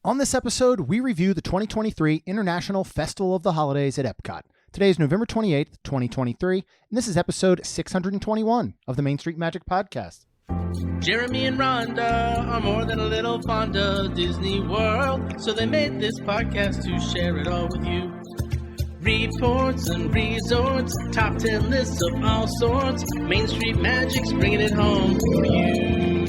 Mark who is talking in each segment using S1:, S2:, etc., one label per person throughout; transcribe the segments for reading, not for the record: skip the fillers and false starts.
S1: On this episode, we review the 2023 International Festival of the Holidays at EPCOT. Today is November 28th, 2023, and this is episode 621 of the Main Street Magic Podcast.
S2: Jeremy and Rhonda are more than a little fond of Disney World, so they made this podcast to share it all with you. Reports and resorts, top 10 lists of all sorts, Main Street Magic's bringing it home for you.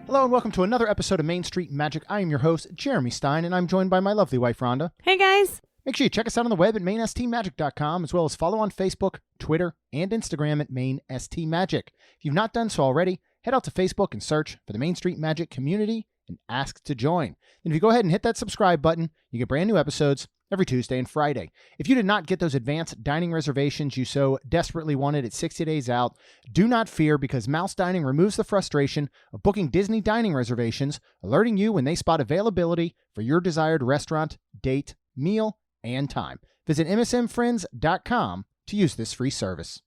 S1: Hello and welcome to another episode of Main Street Magic. I am your host, Jeremy Stein, and I'm joined by my lovely wife, Rhonda.
S3: Hey, guys.
S1: Make sure you check us out on the web at mainstmagic.com, as well as follow on Facebook, Twitter, and Instagram at mainstmagic. If you've not done so already, head out to Facebook and search for the Main Street Magic community and ask to join. And if you go ahead and hit that subscribe button, you get brand new episodes every Tuesday and Friday. If you did not get those advanced dining reservations you so desperately wanted at 60 days out, do not fear, because Mouse Dining removes the frustration of booking Disney dining reservations, alerting you when they spot availability for your desired restaurant, date, meal, and time. Visit msmfriends.com to use this free service.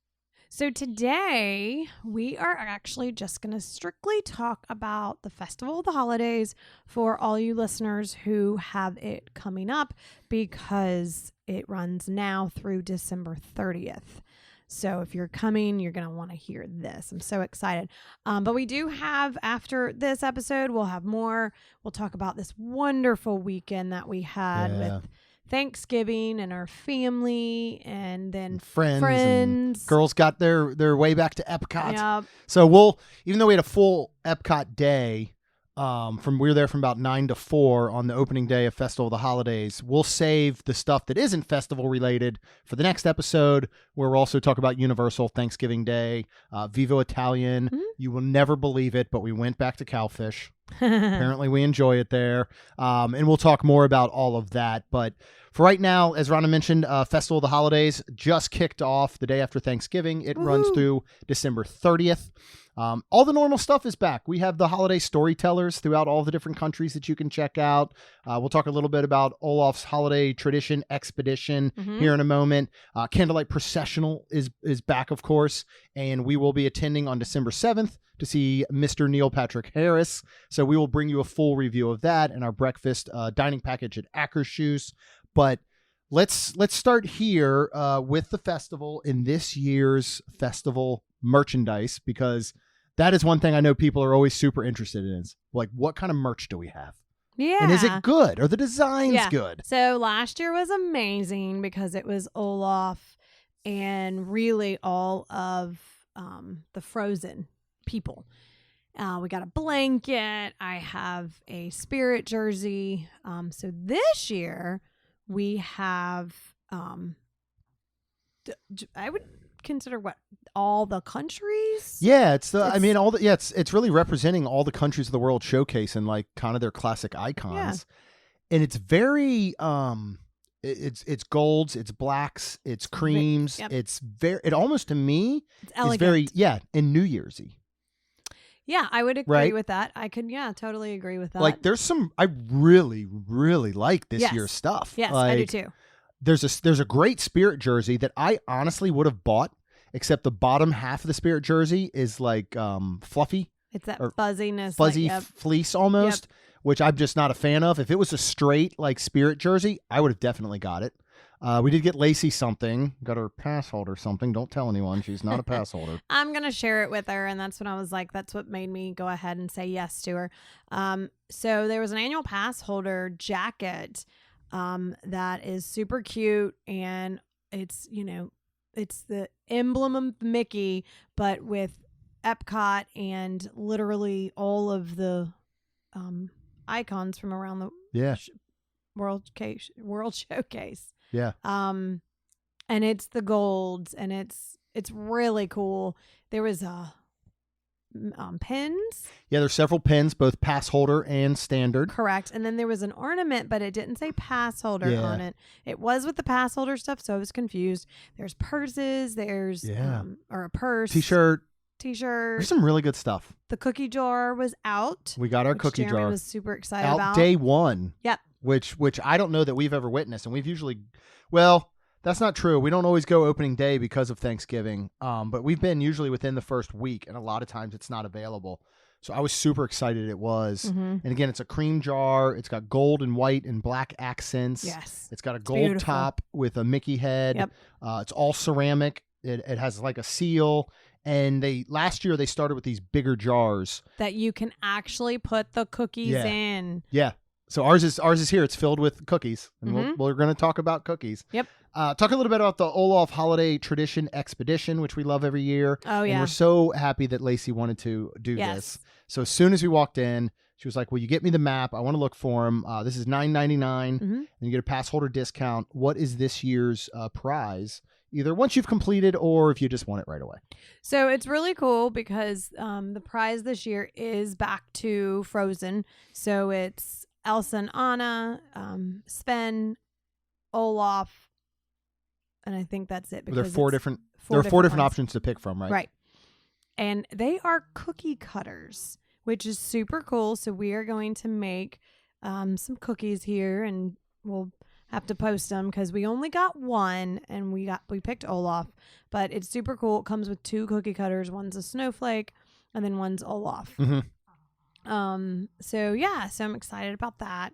S3: So today we are actually just going to strictly talk about the Festival of the Holidays for all you listeners who have it coming up, because it runs now through December 30th. So if you're coming, you're going to want to hear this. I'm so excited. But we do have, after this episode, we'll have more. We'll talk about this wonderful weekend that we had with Thanksgiving and our family, and then friends.
S1: And girls got their way back to EPCOT.
S3: Yep.
S1: So even though we had a full EPCOT day, we were there from about 9 to 4 on the opening day of Festival of the Holidays, we'll save the stuff that isn't festival related for the next episode, where we'll also talk about Universal Thanksgiving Day, Vivo Italian. Mm-hmm. You will never believe it, but we went back to Cowfish. Apparently we enjoy it there. And we'll talk more about all of that. But for right now, as Rhonda mentioned, Festival of the Holidays just kicked off the day after Thanksgiving. It runs through December 30th. All the normal stuff is back. We have the holiday storytellers throughout all the different countries that you can check out. We'll talk a little bit about Olaf's Holiday Tradition Expedition here in a moment. Candlelight Processional is back, of course, and we will be attending on December 7th to see Mr. Neil Patrick Harris. So we will bring you a full review of that and our breakfast dining package at Akershus. But let's start here with the festival in this year's festival merchandise, because that is one thing I know people are always super interested in, is like, what kind of merch do we have?
S3: Yeah.
S1: And is it good? Are the designs good?
S3: So last year was amazing because it was Olaf and really all of the Frozen people. We got a blanket. I have a Spirit jersey. So this year we have, I would consider all the countries.
S1: Yeah, it's really representing all the countries of the world showcase and like kind of their classic icons. Yeah. And it's very it's golds, it's blacks, it's creams. Yep. It almost, to me, is very in New Year's-y.
S3: Yeah, I would agree with that. I could, totally agree with that.
S1: Like, I really, really like this year's stuff.
S3: Yes,
S1: like,
S3: I do too.
S1: There's a great Spirit jersey that I honestly would have bought, except the bottom half of the Spirit jersey is like fluffy.
S3: It's that fuzziness.
S1: Fuzzy fleece almost, which I'm just not a fan of. If it was a straight like Spirit jersey, I would have definitely got it. We did get Lacey something, got her pass holder something. Don't tell anyone, she's not a pass holder.
S3: I'm going to share it with her, and that's when I was like, that's what made me go ahead and say yes to her. So there was an annual pass holder jacket that is super cute, and it's, it's the emblem of Mickey, but with EPCOT and literally all of the icons from around the World Showcase.
S1: Yeah.
S3: And it's the golds, and it's really cool. There was pins.
S1: Yeah, there's several pins, both pass holder and standard.
S3: Correct. And then there was an ornament, but it didn't say pass holder on it. It was with the pass holder stuff, so I was confused. There's purses. There's or a purse.
S1: T-shirt.
S3: There's
S1: some really good stuff.
S3: The cookie jar was out.
S1: We got our cookie
S3: Jeremy
S1: jar.
S3: Was super excited
S1: out
S3: about
S1: day one.
S3: Yep.
S1: Which I don't know that we've ever witnessed, and we've usually, that's not true. We don't always go opening day because of Thanksgiving, but we've been usually within the first week, and a lot of times it's not available. So I was super excited it was.
S3: Mm-hmm.
S1: And again, it's a cream jar. It's got gold and white and black accents.
S3: Yes.
S1: It's got a gold
S3: beautiful.
S1: top with a Mickey head.
S3: Yep.
S1: It's all ceramic. It has like a seal. And last year they started with these bigger jars
S3: that you can actually put the cookies in.
S1: Yeah. So ours is here. It's filled with cookies, and we're going to talk about cookies.
S3: Yep.
S1: Talk a little bit about the Olaf Holiday Tradition Expedition, which we love every year.
S3: Oh yeah.
S1: And we're so happy that Lacey wanted to do this. So as soon as we walked in, she was like, "Will you get me the map? I want to look for them. This is $9.99, and you get a pass holder discount. What is this year's prize? Either once you've completed or if you just want it right away."
S3: So it's really cool because the prize this year is back to Frozen. So it's Elsa and Anna, Sven, Olaf, and I think that's it.
S1: There are
S3: because
S1: four different options to pick from, right?
S3: Right. And they are cookie cutters, which is super cool. So we are going to make some cookies here, and we'll have to post them because we only got one, and we picked Olaf, but it's super cool. It comes with 2 cookie cutters. One's a snowflake, and then one's Olaf. So I'm excited about that.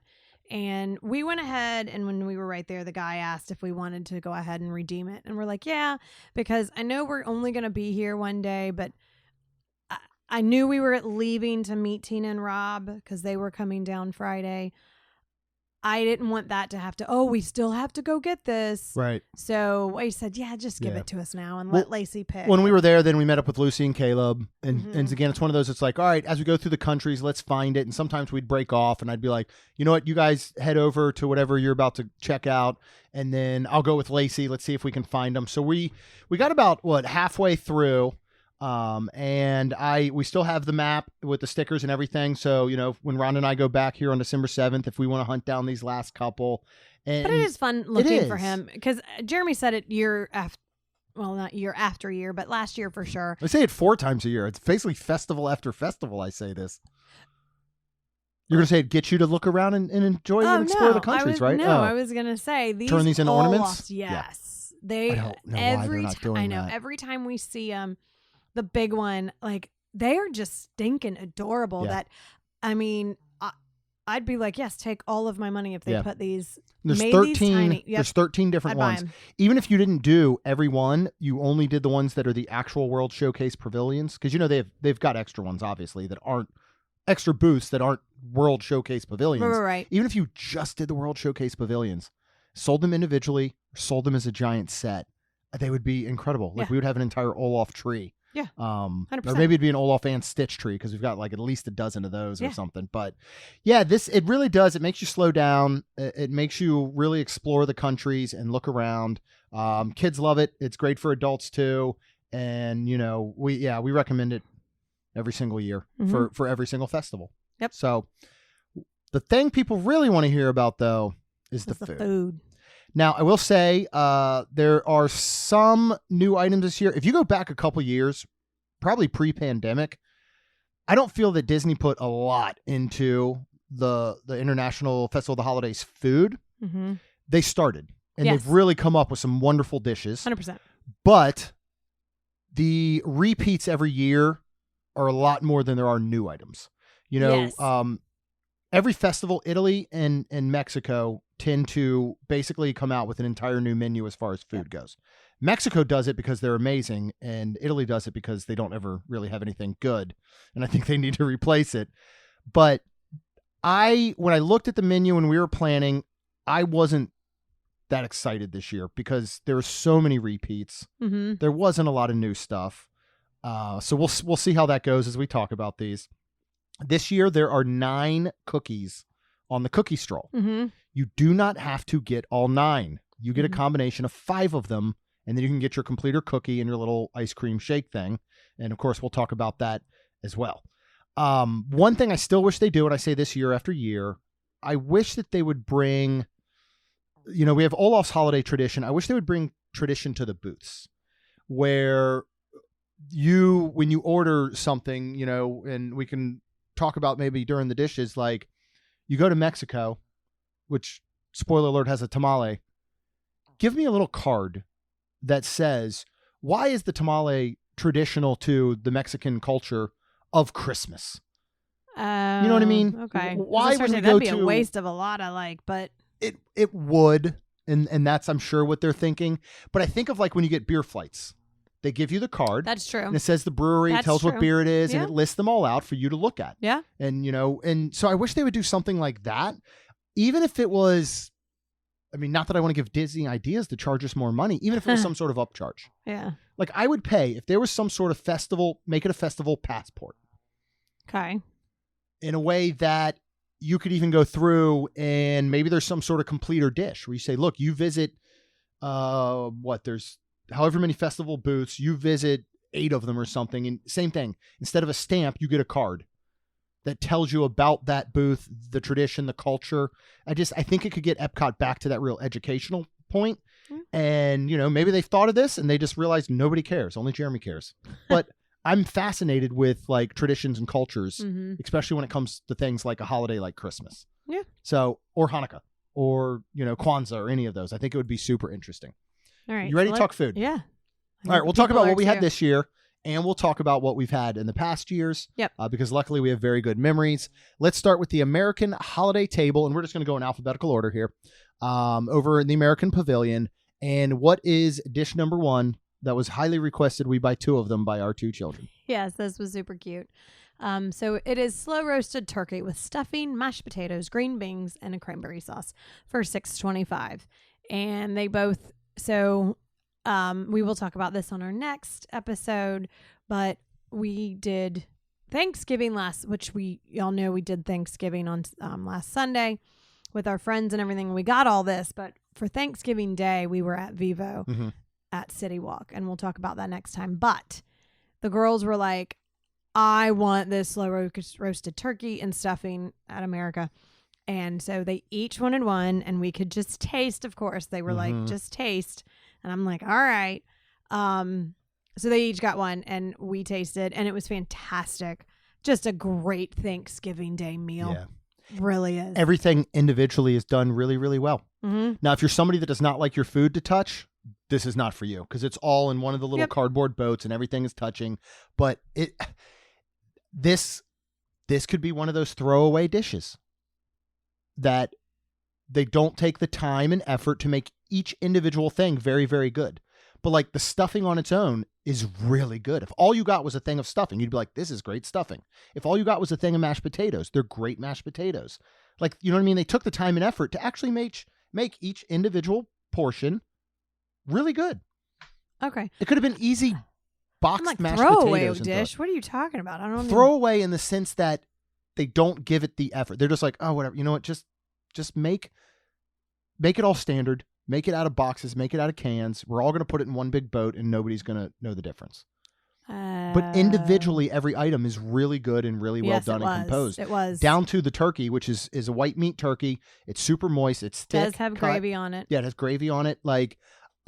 S3: And we went ahead, and when we were right there, the guy asked if we wanted to go ahead and redeem it, and we're like, yeah, because I know we're only going to be here one day, but I knew we were leaving to meet Tina and Rob because they were coming down Friday. I didn't want that to have to, we still have to go get this.
S1: Right.
S3: So I said, just give it to us now and let Lacey pick.
S1: When we were there, then we met up with Lucy and Caleb. And again, it's one of those, it's like, all right, as we go through the countries, let's find it. And sometimes we'd break off and I'd be like, you know what, you guys head over to whatever you're about to check out. And then I'll go with Lacey. Let's see if we can find them. So we got about, halfway through. And we still have the map with the stickers and everything. So, when Ron and I go back here on December 7th, if we want to hunt down these last couple. But
S3: it is fun looking for him because Jeremy said it year after, not year after year, but last year for sure.
S1: I say it 4 times a year. It's basically festival after festival. I say this. You're going to say it gets you to look around and enjoy and explore the countries, right?
S3: No, I was going to say these.
S1: Turn these into ornaments?
S3: Yes.
S1: Yeah. They, I don't know why they're not doing that.
S3: Every time we see the big one, like they are just stinking adorable.
S1: Yeah.
S3: I'd be like, yes, take all of my money if they put these.
S1: There's
S3: made
S1: 13.
S3: These tiny,
S1: There's 13 different ones. Even if you didn't do every one, you only did the ones that are the actual World Showcase pavilions, because they've got extra ones obviously that aren't extra booths that aren't World Showcase pavilions.
S3: Right.
S1: Even if you just did the World Showcase pavilions, sold them individually, sold them as a giant set, they would be incredible. Like we would have an entire Olaf tree.
S3: Yeah. 100%.
S1: Or maybe it'd be an Olaf and Stitch tree because we've got like at least a dozen of those or something. But yeah, it really does. It makes you slow down. It makes you really explore the countries and look around. Kids love it. It's great for adults too. And we recommend it every single year for every single festival.
S3: Yep.
S1: So the thing people really want to hear about though is the food. Now, I will say there are some new items this year. If you go back a couple years, probably pre-pandemic, I don't feel that Disney put a lot into the International Festival of the Holidays food.
S3: Mm-hmm.
S1: They started, and they've really come up with some wonderful dishes.
S3: 100%.
S1: But the repeats every year are a lot more than there are new items. Every festival, Italy and Mexico tend to basically come out with an entire new menu as far as food goes. Mexico does it because they're amazing, and Italy does it because they don't ever really have anything good, and I think they need to replace it. But when I looked at the menu and we were planning, I wasn't that excited this year because there were so many repeats.
S3: Mm-hmm.
S1: There wasn't a lot of new stuff. So we'll see how that goes as we talk about these. This year, there are 9 cookies on the cookie stroll.
S3: Mm-hmm.
S1: You do not have to get all 9. You get a combination of 5 of them, and then you can get your completer cookie and your little ice cream shake thing. And of course, we'll talk about that as well. One thing I still wish they do, and I say this year after year, I wish that they would bring, we have Olaf's holiday tradition. I wish they would bring tradition to the booths where when you order something, and we can talk about maybe during the dishes, like you go to Mexico, which, spoiler alert, has a tamale. Give me a little card that says, why is the tamale traditional to the Mexican culture of Christmas?
S3: You
S1: know what I mean?
S3: Okay.
S1: Why would we
S3: that'd
S1: go
S3: be
S1: to
S3: a waste of a lot but
S1: it would, and that's I'm sure what they're thinking. But I think of like when you get beer flights, they give you the card.
S3: that's true.
S1: And it says the brewery,
S3: That's
S1: tells what
S3: true.
S1: beer it is, and
S3: Yeah.
S1: it lists them all out for you to look at.
S3: Yeah.
S1: And and so I wish they would do something like that, even if it was. I mean, not that I want to give Disney ideas to charge us more money, even if it was some sort of upcharge.
S3: Yeah.
S1: Like I would pay if there was some sort of festival, make it a festival passport
S3: Okay.
S1: in a way that you could even go through and maybe there's some sort of completer dish where you say, look, you visit, there's however many festival booths, you visit 8 of them or something. And same thing, instead of a stamp, you get a card that tells you about that booth, the tradition, the culture. I think it could get Epcot back to that real educational point. And, maybe they've thought of this and they just realized nobody cares. Only Jeremy cares. But I'm fascinated with like traditions and cultures, especially when it comes to things like a holiday like Christmas.
S3: Yeah.
S1: So, or Hanukkah or, Kwanzaa or any of those. I think it would be super interesting.
S3: All right.
S1: You ready to talk food?
S3: Yeah.
S1: All right. We'll talk about what we had this year. And we'll talk about what we've had in the past years.
S3: Yep.
S1: Because luckily we have very good memories. Let's start with the American holiday table. And we're just going to go in alphabetical order here. Over in the American Pavilion. And what is dish number 1 that was highly requested? We buy 2 of them by our 2 children.
S3: Yes, this was super cute. So it is slow roasted turkey with stuffing, mashed potatoes, green beans, and a cranberry sauce for $6.25. And they both, we will talk about this on our next episode, but we did Thanksgiving which y'all know we did Thanksgiving on last Sunday with our friends and everything. We got all this, but for Thanksgiving Day, we were at Vivo at City Walk, and we'll talk about that next time. But the girls were like, I want this slow roasted turkey and stuffing at America. And so they each wanted one, and we could just taste, of course. They were like, just taste. And I'm like, all right. So they each got one, and we tasted, and it was fantastic. Just a great Thanksgiving Day meal.
S1: Yeah.
S3: Really is.
S1: Everything individually is done really, really well. Now, if you're somebody that does not like your food to touch, this is not for you because it's all in one of the little cardboard boats and everything is touching. But this could be one of those throwaway dishes that they don't take the time and effort to make each individual thing very, very good. But like the stuffing on its own is really good. If all you got was a thing of stuffing, you'd be like, this is great stuffing. If all you got was a thing of mashed potatoes, they're great mashed potatoes. Like, you know what I mean? They took the time and effort to actually make each individual portion really good.
S3: Okay.
S1: It could have been easy boxed
S3: I'm like,
S1: mashed
S3: throwaway
S1: potatoes.
S3: dish. What are you talking about? I don't know.
S1: Throwaway in the sense that they don't give it the effort. They're just like, oh, whatever. You know what? Just make it all standard. Make it out of boxes. Make it out of cans. We're all going to put it in one big boat, and nobody's going to know the difference. But individually, every item is really good and really well done and composed.
S3: It was
S1: down to the turkey, which is a white meat turkey. It's super moist. It's thick.
S3: It does have gravy on it.
S1: Yeah, it has gravy on it. Like,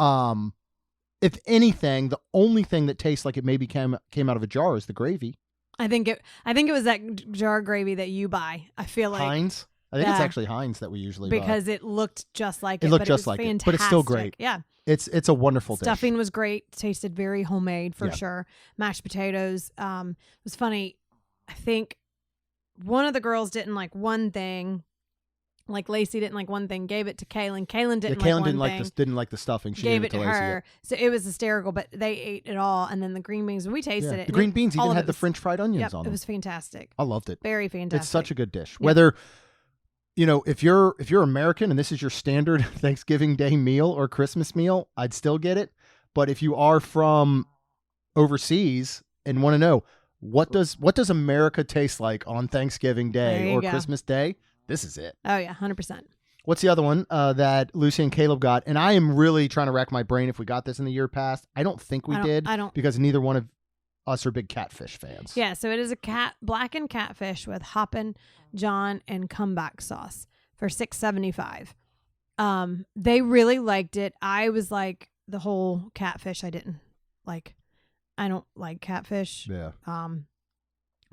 S1: if anything, the only thing that tastes like it maybe came out of a jar is the gravy.
S3: I think it was that jar gravy that you buy. I feel like
S1: Heinz. I think it's actually Heinz that we usually buy.
S3: Because it looked just like it.
S1: It looked
S3: but
S1: just
S3: it was
S1: like
S3: fantastic.
S1: it, but it's still great.
S3: Yeah.
S1: It's a wonderful dish.
S3: Stuffing was great. Tasted very homemade for sure. Mashed potatoes. It was funny. I think one of the girls didn't like one thing. Like Lacey didn't like one thing, gave it to Kaylin. Kaylin didn't like one thing.
S1: Didn't like the stuffing. She
S3: gave
S1: gave
S3: it to
S1: Lacey,
S3: her. So it was hysterical, but they ate it all. And then the green beans, we tasted it.
S1: The green beans
S3: all
S1: even
S3: of
S1: had
S3: it
S1: the
S3: was-
S1: French fried onions on
S3: It
S1: them.
S3: was fantastic.
S1: I loved it.
S3: Very fantastic.
S1: It's such a good dish. Whether if you're American and this is your standard Thanksgiving Day meal or Christmas meal, I'd still get it. But if you are from overseas and want to know what does America taste like on Thanksgiving Day or Christmas Day, this is it.
S3: Oh yeah, 100%.
S1: What's the other one that Lucy and Caleb got? And I am really trying to rack my brain if we got this in the year past. I don't think we did.
S3: I don't.
S1: Because neither one of us are big catfish fans.
S3: Yeah, so it is a blackened catfish with Hoppin', John, and comeback sauce for $6.75. They really liked it. I was like, the whole catfish I didn't like. I don't like catfish.
S1: Yeah.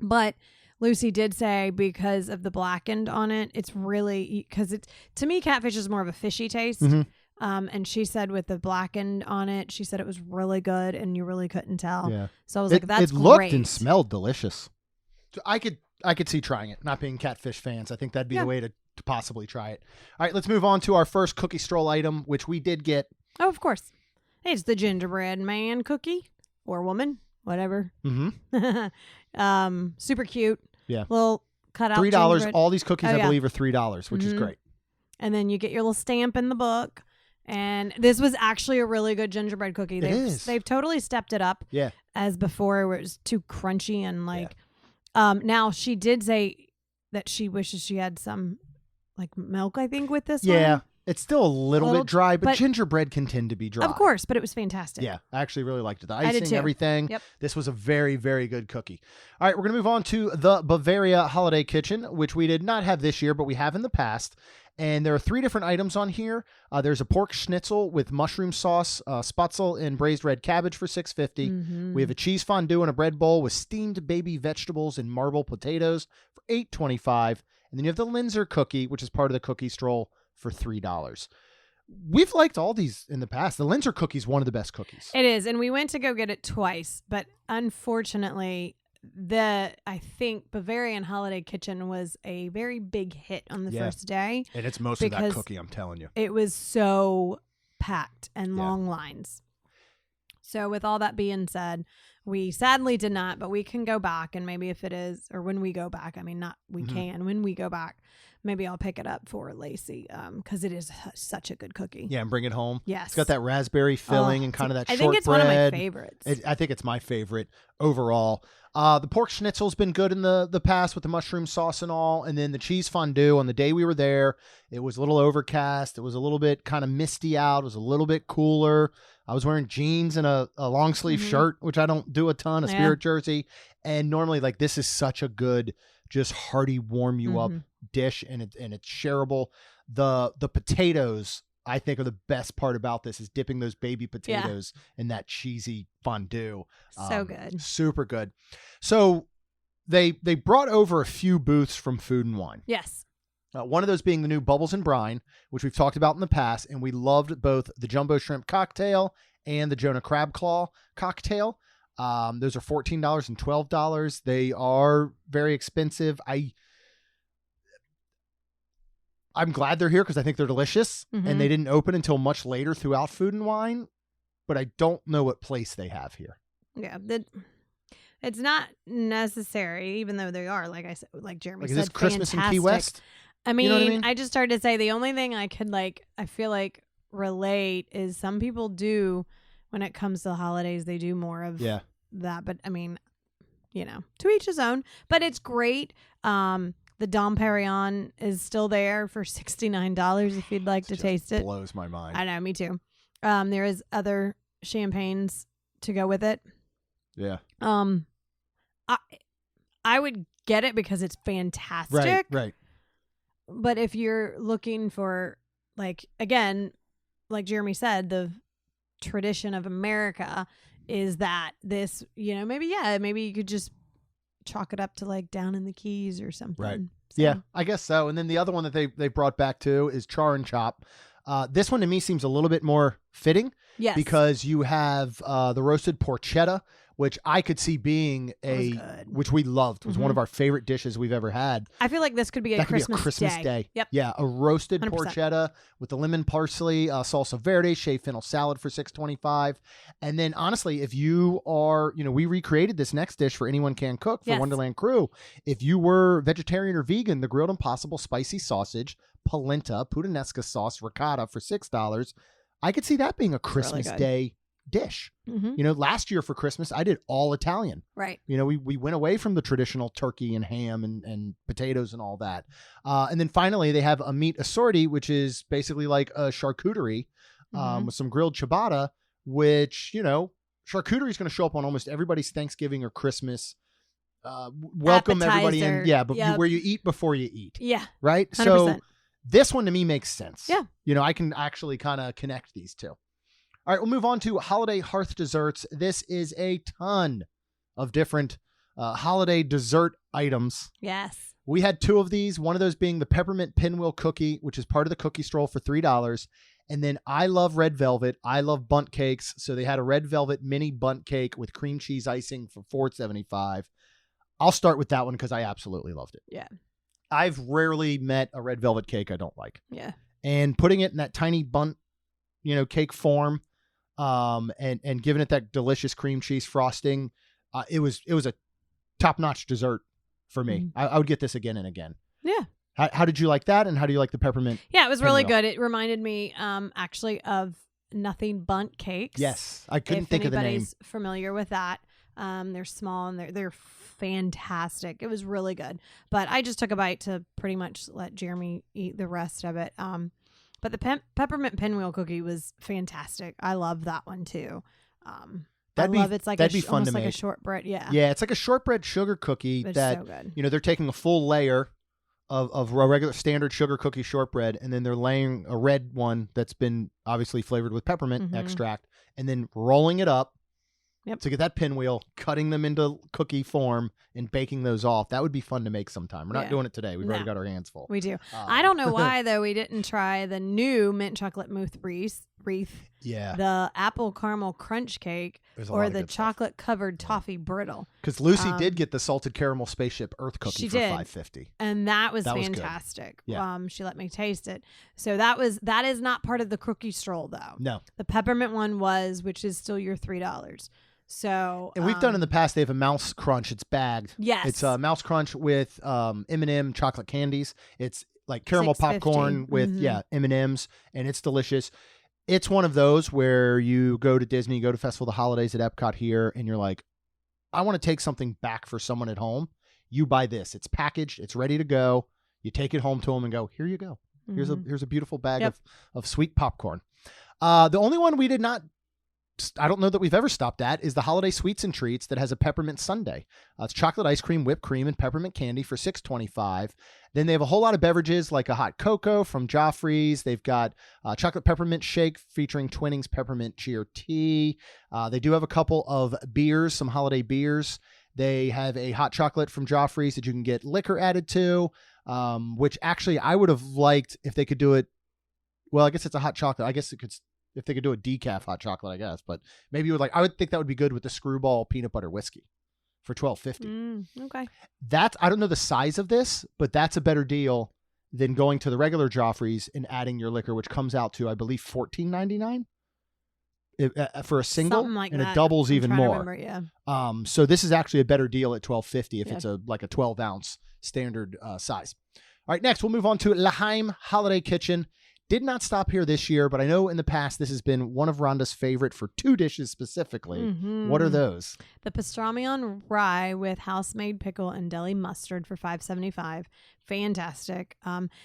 S3: But Lucy did say because of the blackened on it, it's really, because it's, to me, catfish is more of a fishy taste. And she said with the blackened on it, she said it was really good and you really couldn't tell.
S1: Yeah.
S3: So I was like, that's
S1: great. It looked
S3: great.
S1: and smelled delicious. So I could I could see trying it. Not being catfish fans, I think that'd be
S3: Yeah.
S1: the way to possibly try it. All right, let's move on to our first cookie stroll item, which we did get.
S3: Oh, of course. It's the gingerbread man cookie or woman, whatever. Super cute.
S1: Yeah.
S3: Little cut out
S1: $3.
S3: gingerbread.
S1: All these cookies, I
S3: yeah.
S1: believe, are $3, which is
S3: Mhm.
S1: great.
S3: And then you get your little stamp in the book. And this was actually a really good gingerbread cookie. They've totally stepped it up.
S1: Yeah.
S3: As before, where it was too crunchy and like. Now she did say that she wishes she had some like milk, I think, with this one.
S1: Yeah. It's still a little bit dry, but
S3: but-
S1: gingerbread can tend to be dry.
S3: Of course, but it was fantastic.
S1: Yeah, I actually really liked it. The
S3: I did
S1: icing,
S3: too.
S1: everything.
S3: Yep.
S1: This was a very, very good cookie. All right, we're going to move on to the Bavaria Holiday Kitchen, which we did not have this year, but we have in the past. And there are 3 different items on here. There's a pork schnitzel with mushroom sauce, spatzel, and braised red cabbage for $6.50.
S3: Mhm.
S1: We have a cheese fondue and a bread bowl with steamed baby vegetables and marble potatoes for $8.25. And then you have the Linzer cookie, which is part of the cookie stroll, for $3. We've liked all these in the past. The Linzer cookie is one of the best cookies.
S3: It is, and we went to go get it twice, but unfortunately, I think Bavarian Holiday Kitchen was a very big hit on the first day.
S1: And it's mostly that
S3: because
S1: cookie, I'm telling you.
S3: It was so packed and
S1: Yeah.
S3: long lines. So with all that being said, we sadly did not, but we can go back, and maybe if it is, or when we go back, I mean, not we can, when we go back, maybe I'll pick it up for Lacey because it is such a good cookie.
S1: Yeah, and bring it home.
S3: Yes.
S1: It's got that raspberry filling and kind of that
S3: I
S1: shortbread.
S3: think it's one of my favorites.
S1: I think it's my favorite overall. The pork schnitzel's been good in the past with the mushroom sauce and all. And then the cheese fondue, on the day we were there, it was a little overcast. It was a little bit kind of misty out. It was a little bit cooler. I was wearing jeans and a long sleeve shirt, which I don't do a ton, a Spirit jersey. And normally, like, this is such a good, just hearty, warm you up dish, and it's shareable. The potatoes, I think, are the best part about this, is dipping those baby potatoes in that cheesy fondue.
S3: So good.
S1: Super good. So they brought over a few booths from Food and Wine.
S3: Yes.
S1: One of those being the new Bubbles and Brine, which we've talked about in the past, and we loved both the Jumbo Shrimp Cocktail and the Jonah Crab Claw Cocktail. Those are $14 and $12. They are very expensive. I'm glad they're here because I think they're delicious, and they didn't open until much later throughout Food and Wine, but I don't know what place they have here.
S3: Yeah. It's not necessary, even though they are, like I said, like Jeremy
S1: Like,
S3: said,
S1: is this Christmas in Key
S3: fantastic.
S1: West?
S3: I mean,
S1: You know what I mean?
S3: I just started to say the only thing I could I feel like relate is some people do, when it comes to the holidays, they do more of that. But I mean, to each his own. But it's great. The Dom Perignon is still there for $69 if you'd like to taste it.
S1: Blows my mind.
S3: I know, me too. There is other champagnes to go with it.
S1: Yeah.
S3: I would get it because it's fantastic.
S1: Right.
S3: But if you're looking for, again, like Jeremy said, the tradition of America is that this, maybe you could just chalk it up to down in the Keys or something.
S1: Right.
S3: So.
S1: Yeah, I guess so. And then the other one that they brought back too is Char and Chop. This one to me seems a little bit more fitting.
S3: Yes.
S1: Because you have the roasted porchetta, which I could see being which we loved, was one of our favorite dishes we've ever had.
S3: I feel like this could be a Christmas day. Yep.
S1: Yeah, a roasted
S3: 100%.
S1: porchetta with the lemon parsley, salsa verde, shaved fennel salad for $6.25. And then honestly, if you are, we recreated this next dish for Anyone Can Cook for Wonderland Crew. If you were vegetarian or vegan, the Grilled Impossible spicy sausage, polenta, puttanesca sauce, ricotta for $6. I could see that being a Christmas Day dish. Last year for Christmas, I did all Italian.
S3: Right.
S1: We went away from the traditional turkey and ham and potatoes and all that. And then finally, they have a meat assorti, which is basically like a charcuterie with some grilled ciabatta, which, charcuterie is going to show up on almost everybody's Thanksgiving or Christmas. Welcome everybody in. Yeah, but where you eat before you eat.
S3: Yeah.
S1: Right?
S3: 100%.
S1: So this one to me makes sense.
S3: Yeah.
S1: I can actually kind of connect these two. All right, we'll move on to holiday hearth desserts. This is a ton of different holiday dessert items.
S3: Yes.
S1: We had 2 of these, one of those being the peppermint pinwheel cookie, which is part of the cookie stroll for $3. And then I love red velvet. I love bundt cakes. So they had a red velvet mini bundt cake with cream cheese icing for $4.75. I'll start with that one because I absolutely loved it.
S3: Yeah.
S1: I've rarely met a red velvet cake I don't like.
S3: Yeah.
S1: And putting it in that tiny bundt, cake form, and giving it that delicious cream cheese frosting, it was a top-notch dessert for me.
S3: Mhm.
S1: I would get this again and again.
S3: Yeah.
S1: How did you like that, and how do you like the peppermint?
S3: Yeah, it was really
S1: pinwheel?
S3: good. It reminded me actually of Nothing Bundt Cakes.
S1: Yes, I couldn't think of the name.
S3: If anybody's familiar with that. They're small and they're fantastic. It was really good. But I just took a bite to pretty much let Jeremy eat the rest of it. But the peppermint pinwheel cookie was fantastic. I love that one too. It's like
S1: that'd be fun
S3: almost
S1: to
S3: like a
S1: make.
S3: shortbread. Yeah.
S1: Yeah, it's like a shortbread sugar cookie
S3: It's
S1: that
S3: so good.
S1: they're taking a full layer of a regular standard sugar cookie shortbread, and then they're laying a red one that's been obviously flavored with peppermint
S3: Mhm.
S1: extract, and then rolling it up
S3: Yep.
S1: to get that pinwheel, cutting them into cookie form, and baking those off. That would be fun to make sometime. We're not
S3: Yeah.
S1: doing it today. We've already
S3: No.
S1: got our hands full.
S3: We do. I don't know why though we didn't try the new mint chocolate mousse wreath,
S1: Yeah,
S3: the apple caramel crunch cake,
S1: there's a lot
S3: or
S1: of
S3: the
S1: good stuff.
S3: chocolate covered toffee brittle.
S1: Because Lucy
S3: um,
S1: did get the salted caramel spaceship Earth cookie
S3: she
S1: for
S3: did.
S1: $5.50.
S3: And that was
S1: That was good.
S3: fantastic.
S1: Yeah.
S3: She let me taste it. So that is not part of the cookie stroll though.
S1: No,
S3: The peppermint one was, which is still your $3. So
S1: and we've done in the past. They have a mouse crunch. It's bagged.
S3: yes.
S1: It's a mouse crunch with M&M chocolate candies. It's like caramel
S3: $6.50.
S1: popcorn with
S3: Mhm.
S1: M&Ms, and it's delicious. It's one of those where you go to Disney, you go to Festival of the Holidays at EPCOT here, and you're like, I want to take something back for someone at home. You buy this. It's packaged. It's ready to go. You take it home to them and go, here you go. Here's
S3: Mhm.
S1: a beautiful bag
S3: Yep.
S1: of sweet popcorn. The only one we did not, I don't know that we've ever stopped at, is the Holiday Sweets and Treats that has a peppermint sundae. It's chocolate ice cream, whipped cream, and peppermint candy for $6.25. Then they have a whole lot of beverages like a hot cocoa from Joffrey's. They've got chocolate peppermint shake featuring Twinings peppermint cheer tea. They do have a couple of beers, some holiday beers. They have a hot chocolate from Joffrey's that you can get liquor added to, which actually I would have liked if they could do it. Well, I guess it's a hot chocolate. I guess it could, if they could do a decaf hot chocolate, I guess. But maybe I would think that would be good with the Screwball peanut butter whiskey for $12.50.
S3: Okay.
S1: I don't know the size of this, but that's a better deal than going to the regular Joffrey's and adding your liquor, which comes out to, I believe, $14.99 for a single,
S3: Something like
S1: and
S3: that.
S1: it doubles
S3: I'm
S1: even
S3: trying to
S1: more.
S3: remember, yeah.
S1: So this is actually a better deal at $12.50 if
S3: Yeah.
S1: it's a 12-ounce standard size. All right, next we'll move on to L'Haim Holiday Kitchen. Did not stop here this year, but I know in the past this has been one of Rhonda's favorite for two dishes specifically.
S3: Mhm.
S1: What are those?
S3: The pastrami on rye with house-made pickle and deli mustard for $5.75. Fantastic.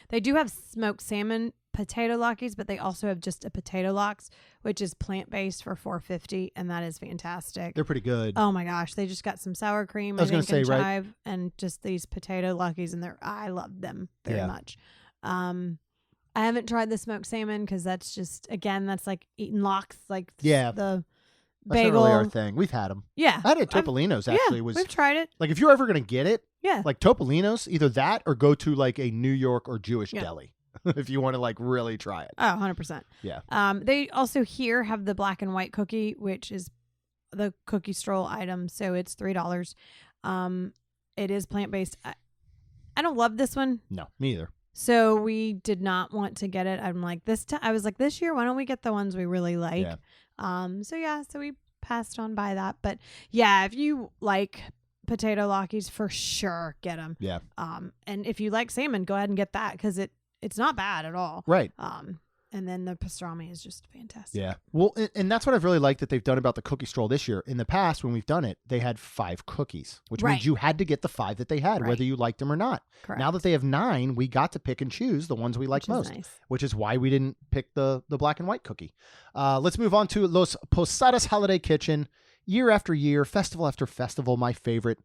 S3: They do have smoked salmon potato lockies, but they also have just a potato lox, which is plant-based for $4.50, and that is fantastic.
S1: They're pretty good.
S3: Oh my gosh, they just got some sour cream,
S1: I was gonna
S3: think, and
S1: say, right?
S3: chive, and just these potato lockies, and I love them very much. I haven't tried the smoked salmon because that's just, again, that's like eating lox, like
S1: Yeah.
S3: the
S1: That's
S3: bagel.
S1: not really our thing. We've had them.
S3: Yeah,
S1: I had it at Topolino's actually.
S3: yeah,
S1: Was
S3: we've tried it.
S1: like, if you're ever going to get it,
S3: Yeah,
S1: like Topolino's, either that or go to like a New York or Jewish
S3: Yeah.
S1: deli if you want to like really try it.
S3: oh, 100%.
S1: Yeah.
S3: They also here have the black and white cookie, which is the cookie stroll item, so it's $3. It is plant-based. I don't love this one.
S1: No, me either.
S3: So we did not want to get it. I'm like I was like, this year, why don't we get the ones we really like?
S1: Yeah.
S3: So we passed on by that. But yeah, if you like potato lockies, for sure, get them.
S1: Yeah.
S3: And if you like salmon, go ahead and get that because it's not bad at all.
S1: Right.
S3: And then the pastrami is just fantastic.
S1: Yeah. Well, and that's what I've really liked that they've done about the cookie stroll this year. In the past, when we've done it, they had 5 cookies, which
S3: Right.
S1: means you had to get the 5 that they had,
S3: Right.
S1: whether you liked them or not.
S3: Correct.
S1: Now that they have 9, we got to pick and choose the ones we like
S3: Which is
S1: most,
S3: nice.
S1: which is why we didn't pick the black and white cookie. Let's move on to Los Posadas Holiday Kitchen. Year after year, festival after festival, my favorite.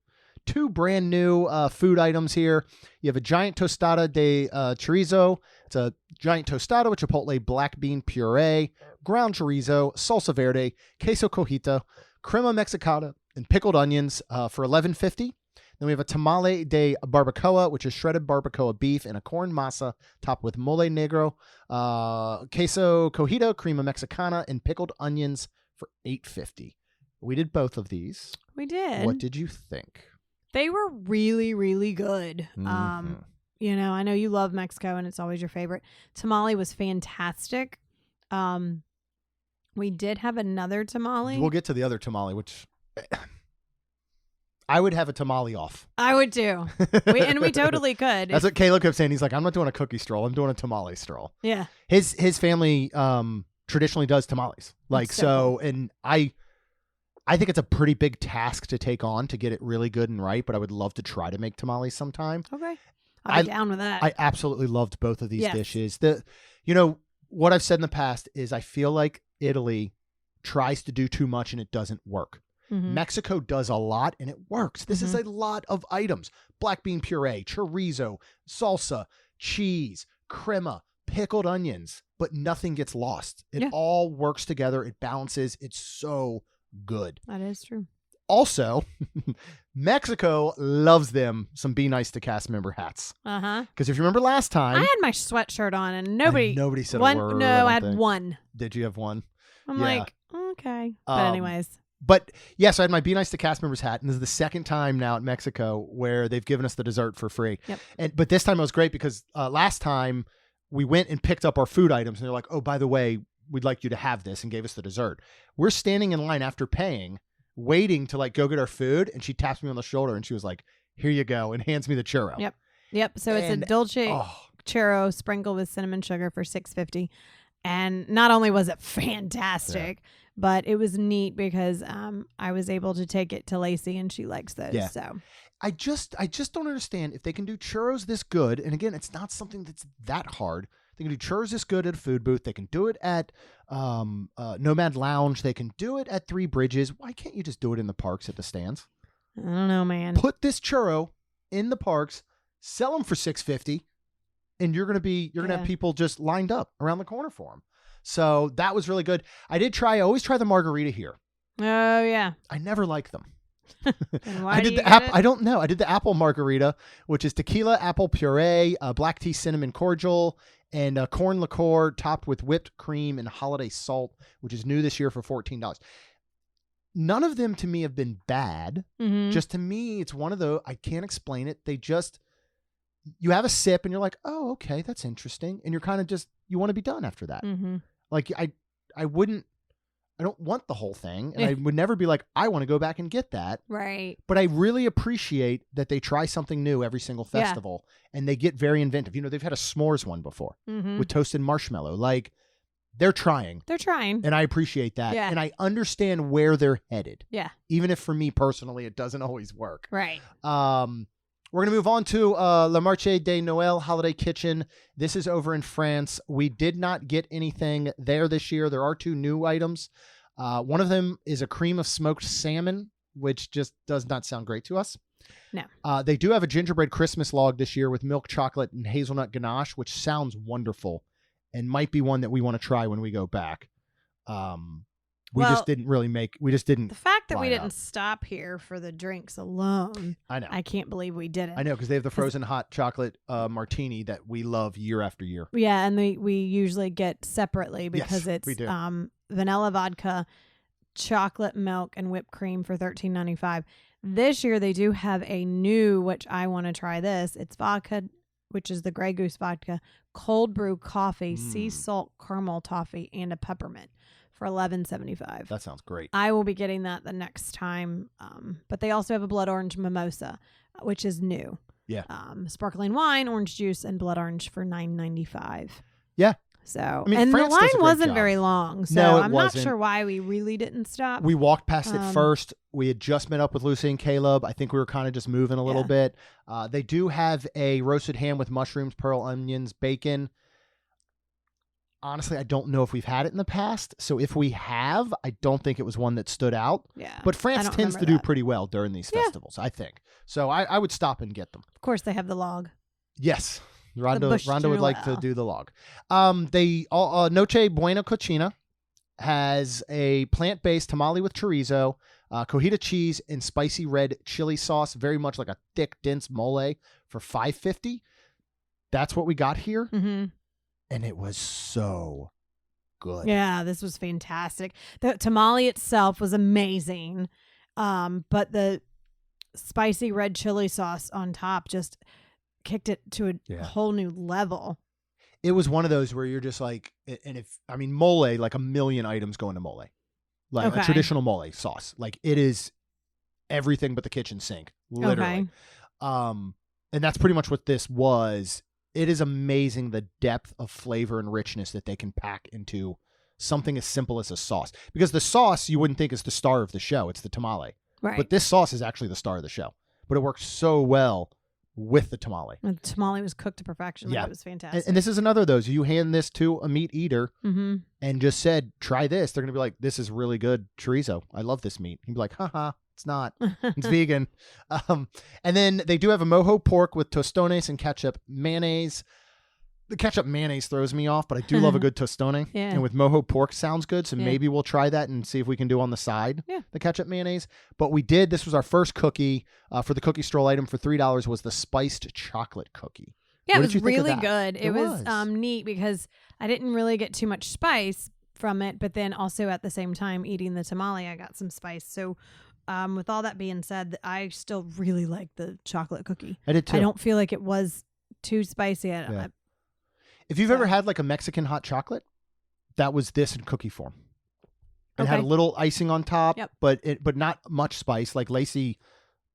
S1: 2 brand new food items here. You have a giant tostada de chorizo. It's a giant tostada with chipotle black bean puree, ground chorizo, salsa verde, queso cojito, crema mexicana, and pickled onions for $11.50. Then we have a tamale de barbacoa, which is shredded barbacoa beef and a corn masa topped with mole negro, queso cojito, crema mexicana, and pickled onions for $8.50. We did both of these.
S3: We did.
S1: What did you think?
S3: They were really, really good.
S1: Mhm.
S3: You know, I know you love Mexico and it's always your favorite. Tamale was fantastic. We did have another tamale.
S1: We'll get to the other tamale, which I would have a tamale off.
S3: I would too. We totally could.
S1: That's what Caleb kept saying. He's like, I'm not doing a cookie stroll. I'm doing a tamale stroll.
S3: Yeah.
S1: His family traditionally does tamales. Like,
S3: so
S1: so
S3: cool.
S1: and I think it's a pretty big task to take on to get it really good and right, but I would love to try to make tamales sometime.
S3: Okay. I'll be down with that.
S1: I absolutely loved both of these
S3: Yes.
S1: dishes. What I've said in the past is I feel like Italy tries to do too much and it doesn't work.
S3: Mhm.
S1: Mexico does a lot and it works. This is a lot of items. Black bean puree, chorizo, salsa, cheese, crema, pickled onions, but nothing gets lost. It all works together. It balances. It's so good.
S3: That is true.
S1: Also, Mexico loves them some Be Nice to cast member hats.
S3: Uh-huh.
S1: Because if you remember last time,
S3: I had my sweatshirt on and nobody
S1: said
S3: one,
S1: a word.
S3: No, I
S1: I
S3: had
S1: don't think.
S3: one.
S1: Did you have one?
S3: I'm
S1: Yeah.
S3: like, okay. But anyways.
S1: But yes, I had my Be Nice to cast members hat, and this is the second time now at Mexico where they've given us the dessert for free.
S3: Yep.
S1: But this time it was great because last time we went and picked up our food items, and they're like, "Oh, by the way, we'd like you to have this," and gave us the dessert. We're standing in line after paying, waiting to like go get our food, and she taps me on the shoulder and she was like, "Here you go," and hands me the churro.
S3: Yep. So it's a dolce churro sprinkled with cinnamon sugar for $6.50. And not only was it fantastic, but it was neat because I was able to take it to Lacey and she likes those.
S1: Yeah.
S3: So
S1: I just don't understand if they can do churros this good. And again, it's not something that's that hard. They can do churros this good at a food booth. They can do it at Nomad Lounge. They can do it at Three Bridges. Why can't you just do it in the parks at the stands?
S3: I don't know, man.
S1: Put this churro in the parks, sell them for $6.50, and you're gonna have people just lined up around the corner for them. So that was really good. I always try the margarita here.
S3: Oh yeah.
S1: I never like them.
S3: And why
S1: I
S3: do
S1: did
S3: you
S1: the
S3: get it?
S1: I don't know. I did the apple margarita, which is tequila, apple puree, black tea, cinnamon cordial, and corn liqueur topped with whipped cream and holiday salt, which is new this year for $14. None of them to me have been bad.
S3: Mhm.
S1: Just to me, it's one of those, I can't explain it. You have a sip and you're like, oh, okay, that's interesting. And you're kind of just, you want to be done after that.
S3: Mhm.
S1: Like I don't want the whole thing. And I would never be like, I want to go back and get that.
S3: Right.
S1: But I really appreciate that they try something new every single festival and they get very inventive. They've had a s'mores one before with toasted marshmallow. Like they're trying.
S3: They're trying.
S1: And I appreciate that.
S3: Yeah.
S1: And I understand where they're headed.
S3: Yeah.
S1: Even if for me personally, it doesn't always work.
S3: Right.
S1: We're going to move on to Le Marché de Noël Holiday Kitchen. This is over in France. We did not get anything there this year. There are 2 new items. One of them is a cream of smoked salmon, which just does not sound great to us.
S3: No.
S1: They do have a gingerbread Christmas log this year with milk chocolate and hazelnut ganache, which sounds wonderful and might be one that we want to try when we go back. We just didn't.
S3: The fact that we
S1: line
S3: didn't
S1: up.
S3: stop here for the drinks alone,
S1: I know.
S3: I can't believe we didn't.
S1: I know, because they have the frozen hot chocolate martini that we love year after year.
S3: Yeah, and we usually get separately because
S1: Yes, we
S3: it's
S1: do.
S3: vanilla vodka, chocolate milk, and whipped cream for $13.95. This year they do have a new, which I want to try this. It's vodka, which is the Grey Goose vodka, cold brew coffee, sea salt caramel toffee, and a peppermint for $11.75.
S1: That sounds great.
S3: I will be getting that the next time. But they also have a blood orange mimosa, which is new.
S1: Yeah.
S3: Sparkling wine, orange juice, and blood orange for $9.95.
S1: Yeah.
S3: So,
S1: I mean,
S3: and the
S1: France does a
S3: line
S1: great
S3: wasn't
S1: job.
S3: very long. So
S1: No, it
S3: I'm
S1: wasn't.
S3: not sure why we really didn't stop.
S1: We walked past it first. We had just met up with Lucy and Caleb. I think we were kind of just moving a little bit. They do have a roasted ham with mushrooms, pearl onions, bacon. Honestly, I don't know if we've had it in the past. So if we have, I don't think it was one that stood out.
S3: Yeah.
S1: But
S3: I
S1: France
S3: don't
S1: tends to
S3: remember
S1: do
S3: that.
S1: pretty well during these festivals, I think. So I would stop and get them.
S3: Of course, they have the log.
S1: Yes. Rhonda
S3: Bush
S1: would like to
S3: Noel.
S1: do the log. Noche Buena Cochina has a plant-based tamale with chorizo, cojita cheese, and spicy red chili sauce, very much like a thick, dense mole for $5.50. That's what we got here,
S3: Mm-hmm.
S1: and it was so good.
S3: Yeah, this was fantastic. The tamale itself was amazing. But the spicy red chili sauce on top just kicked it to a whole new level.
S1: It was one of those where you're just like, and mole, like a million items go into mole, like a traditional mole sauce. Like it is everything but the kitchen sink, literally. And that's pretty much what this was. It is amazing the depth of flavor and richness that they can pack into something as simple as a sauce. Because the sauce you wouldn't think is the star of the show. It's the tamale.
S3: Right.
S1: But this sauce is actually the star of the show. But it works so well with the tamale.
S3: And the tamale was cooked to perfection. Yeah. It was fantastic.
S1: And this is another of those. You hand this to a meat eater
S3: mm-hmm.
S1: and just said, try this. They're going to be like, this is really good chorizo. I love this meat. You'd be like, haha, it's not. It's vegan. And then they do have a mojo pork with tostones and ketchup mayonnaise. The ketchup mayonnaise throws me off, but I do love a good tostone.
S3: Yeah.
S1: And with mojo pork sounds good. So maybe we'll try that and see if we can do on the side the ketchup mayonnaise. But this was our first cookie for the cookie stroll item for $3 was the spiced chocolate cookie.
S3: Yeah, it was really good. It was neat because I didn't really get too much spice from it, but then also at the same time eating the tamale, I got some spice. So with all that being said, I still really like the chocolate cookie.
S1: I did too.
S3: I don't feel like it was too spicy.
S1: If you've ever had like a Mexican hot chocolate, that was this in cookie form. It had a little icing on top, but not much spice. Like Lacey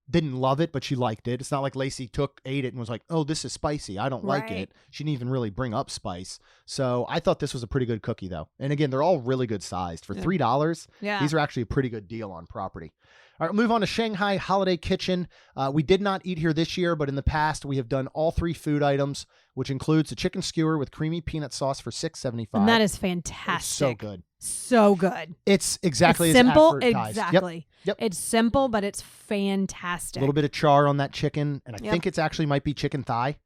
S1: didn't love it, but she liked it. It's not like Lacey ate it and was like, oh, this is spicy. I don't like it. She didn't even really bring up spice. So I thought this was a pretty good cookie though. And again, they're all really good sized. For $3, these are actually a pretty good deal on property. All right, move on to Shanghai Holiday Kitchen. We did not eat here this year, but in the past, we have done all 3 food items, which includes a chicken skewer with creamy peanut sauce for $6.75.
S3: And that is fantastic.
S1: It's so good.
S3: So good.
S1: It's exactly
S3: it's simple,
S1: as advertised.
S3: Exactly.
S1: Yep.
S3: It's simple, but it's fantastic.
S1: A little bit of char on that chicken, and I think it's actually might be chicken thigh.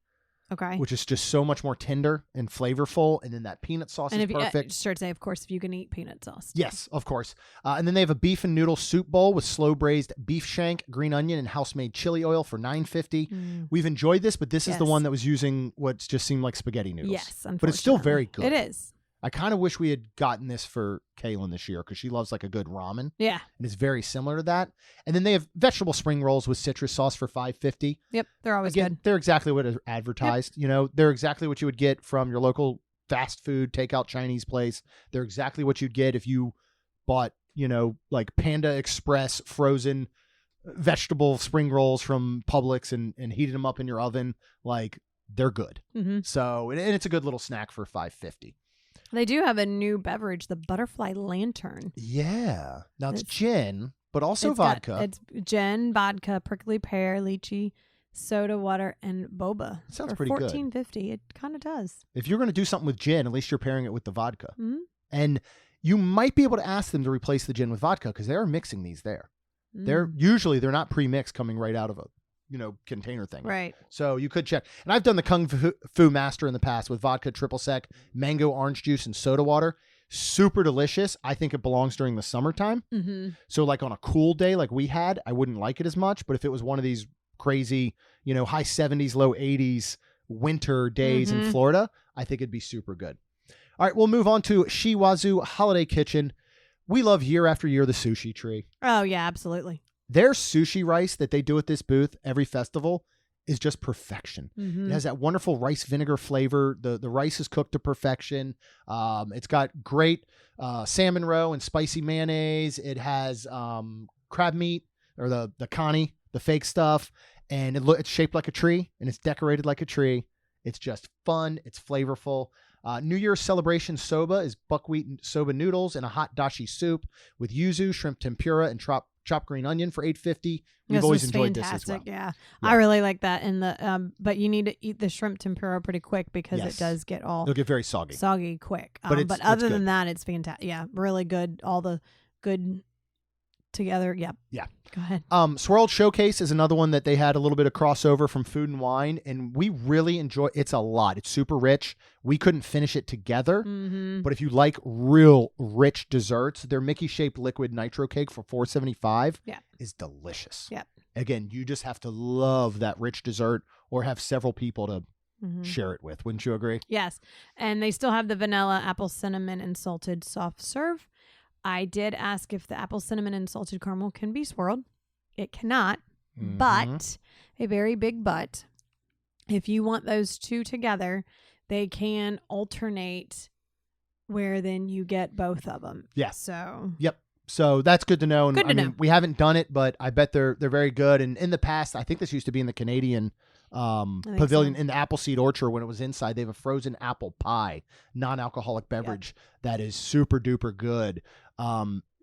S3: Okay.
S1: Which is just so much more tender and flavorful. And then that peanut sauce is perfect.
S3: Sure, say, of course, if you can eat peanut sauce.
S1: Yes, of course. And then they have a beef and noodle soup bowl with slow braised beef shank, green onion, and house-made chili oil for $9.50. We've enjoyed this, but this is the one that was using what just seemed like spaghetti noodles.
S3: Yes, unfortunately.
S1: But it's still very good.
S3: It is.
S1: I kind of wish we had gotten this for Kaylin this year because she loves like a good ramen.
S3: Yeah.
S1: And it's very similar to that. And then they have vegetable spring rolls with citrus sauce for $5.50.
S3: Yep. They're always good.
S1: They're exactly what is advertised. Yep. You know, they're exactly what you would get from your local fast food, takeout Chinese place. They're exactly what you'd get if you bought, you know, like Panda Express frozen vegetable spring rolls from Publix and heated them up in your oven. Like they're good.
S3: Mm-hmm.
S1: So, and it's a good little snack for $5.50.
S3: They do have a new beverage, the Butterfly Lantern.
S1: Yeah. Now it's gin, but also vodka.
S3: It's gin, vodka, prickly pear, lychee, soda water, and boba.
S1: That sounds pretty good.
S3: $14.50. It kind of does.
S1: If you're going to do something with gin, at least you're pairing it with the vodka.
S3: Mm-hmm.
S1: And you might be able to ask them to replace the gin with vodka because they are mixing these there. They're not pre-mixed coming right out of a container thing.
S3: Right.
S1: So you could check. And I've done the Kung Fu Master in the past with vodka, triple sec, mango, orange juice, and soda water. Super delicious. I think it belongs during the summertime.
S3: Mm-hmm.
S1: So like on a cool day like we had, I wouldn't like it as much. But if it was one of these crazy, high 70s, low 80s winter days in Florida, I think it'd be super good. All right, we'll move on to Shiwazu Holiday Kitchen. We love year after year the sushi tree.
S3: Oh, yeah, absolutely.
S1: Their sushi rice that they do at this booth every festival is just perfection.
S3: Mm-hmm.
S1: It has that wonderful rice vinegar flavor. The rice is cooked to perfection. It's got great salmon roe and spicy mayonnaise. It has crab meat or the kani, the fake stuff. And it's shaped like a tree and it's decorated like a tree. It's just fun. It's flavorful. New Year's celebration soba is buckwheat soba noodles and a hot dashi soup with yuzu, shrimp tempura, and chopped green onion for $8.50. We've always enjoyed this as well.
S3: Yeah. I really like that. And but you need to eat the shrimp tempura pretty quick because it does get
S1: it'll get very soggy
S3: quick. But other than that, it's fantastic. Yeah, really good. All the good together. Yep.
S1: Yeah.
S3: Go ahead.
S1: Swirled Showcase is another one that they had a little bit of crossover from food and wine, and we really enjoy. It's a lot. It's super rich. We couldn't finish it together, but if you like real rich desserts, their Mickey-shaped liquid nitro cake for $4.75 is delicious.
S3: Yeah.
S1: Again, you just have to love that rich dessert or have several people to share it with. Wouldn't you agree?
S3: Yes. And they still have the vanilla, apple, cinnamon, and salted soft serve. I did ask if the apple, cinnamon, and salted caramel can be swirled. It cannot.
S1: Mhm.
S3: But, a very big but, if you want those two together, they can alternate where then you get both of them.
S1: Yeah.
S3: So,
S1: Yep. So that's good to know. And
S3: Good to
S1: I mean,
S3: know.
S1: we haven't done it, but I bet they're very good. And in the past, I think this used to be in the Canadian
S3: think
S1: pavilion
S3: so.
S1: in the Appleseed Orchard when it was inside. They have a frozen apple pie, non-alcoholic beverage that is super duper good.